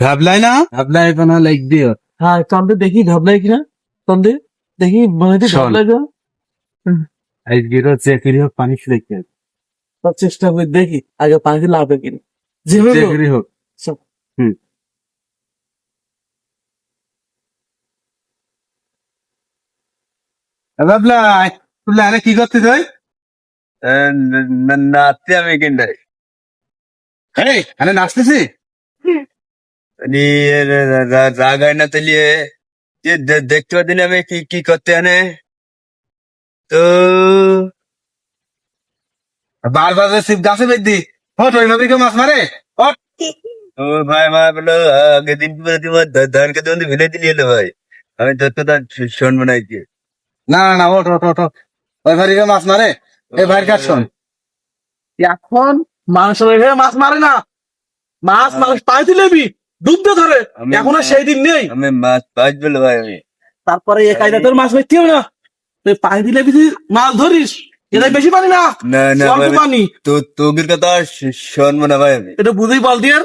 ভাবলাই না ভাবলাই কোন লাইক দিও। হ্যাঁ কান্দে দেখি ঘাবলাই কিনা কান্দে দেখি মনে হচ্ছে শোন। ঘাবলাই যা আজকের চেকরি হোক পানি খেতে তার চেষ্টা করে দেখি আগে পানিতে লাভে কিনা যেভাবে হোক, চেকরি হোক। সব। হুম। ভাবলাই তুই আরে কি করতে তুই? নাচতে আমি কিনটাই আরে নাচতেছি রাগ হয় না তাহলে যে দেখতে পাচ্ছি না আমি কি কি করতে আনে তো বারবার শিব গাছে বেঁধি হট ওই নদীকে মাছ মারে হট। ও ভাই ভাই বলো আগের দিন তোমার ধান খেতে বন্ধু ফেলে দিলি হলো ভাই আমি তোর কথা শুনবো না কি না না না ওঠ ওঠ ওঠ ওঠ। ওই ভারিকে মাছ মারে এই ভাইয়ের কাজ শোন। এখন মাংস রেখে মাছ মারে না মাছ মানুষ পাইতে লেবি ডুবতে ধরে আমি- এখন আর সেই দিন নেই আমি মাছ পাঁচ বলো ভাই আমি তারপরে এ কায়দা তোর মাছ পাইতে হবে না তুই পাই দিলে বিধি মাছ ধরিস এটাই বেশি পানি না না না অল্প ভাই পানি তো তোগের কথা শুনবো না ভাই আমি এটা বুঝেই বল দিয়ে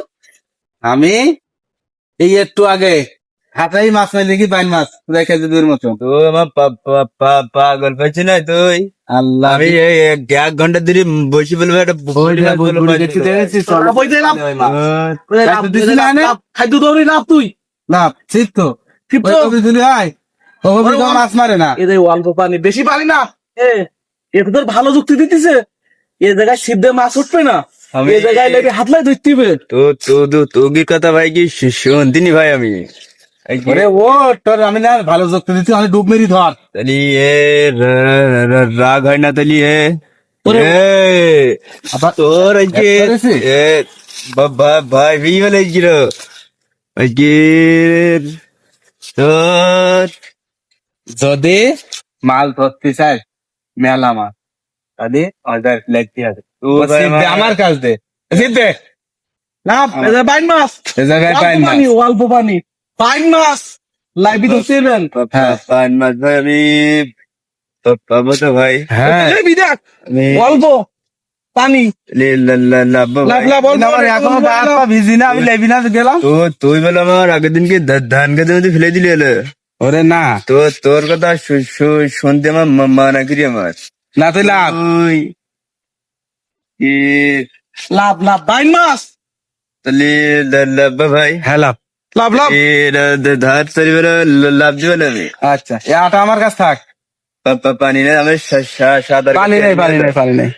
আমি এই একটু আগে হাতাই মাছ মারলে কি বাইন মাছ রেখে দুধের মতো। তো আমার পাগল পাইছি না তুই আল্লাহ আমি এই এক ঘন্টা ধরে বসে বলবো একটা পুকুরি মাছ বলে দেখছি পাইছি না। দেখেছি চল বইতে লাভ খাদ্য দিছি না এনে? খাদ্য দৌড়ি লাভ তুই না ঠিক তো ঠিক তো ওই দিলি হয় ও মাছ মারে না এদের অল্প পানি বেশি পানি না এ তো তোর ভালো যুক্তি দিতেছে এ জায়গায় সিদ্ধে মাছ উঠবে না আমি- এই জায়গায় লেগে হাতলাই ধরতে হবে তোগের কথা ভাই কি শুনতিনি ভাই আমি ওরে ও তোর আমি না ভালো যুক্তি দিচ্ছি আমি ডুব মেরি ধর তাহলে এ রাগ হয় না তাহলে ওরে- আবার তোর আজকে এক করেছি? ভাই ভি বলে গিল আজকে তোর যদি মাল ধরতে চাই মেলা মাছ তাহলে অর্ডার লাগতে হবে ও ভাই আমার কাজ দে জিতবে না এই যে বাইন মাছ এ জায়গায় অল্প পাই না পানি অল্প পানি বাইন মাছ লাইভি ধরতে হবেন হ্যাঁ। পান মাছ ভাই আমি পাবো তো ভাই হ্যাঁ এই বিদেখ আমি অল্প পানি লাভ লাভ লাভ অল্প আমার এখনো পা হাত পা ভিজি না আমি লেবি না গেলাম তো তুই বলে আমার আগের দিনকে ধান খেতে মধ্যে ফেলে দিলি হলো ওরে না তো তোর কথা শুনতে আমার মানা করি আমার না তুই লাভ তুই লাভ লাভ বাইন মাছ তাহলে লাভ ভাই হ্যাঁ লাভ লাভ লাভ ধার সারি লাভ দিবে না আমি আচ্ছা এ আটা আমার কাছে থাক পানি না আমি সাদা পানি নেই পানি নেই পানি নেই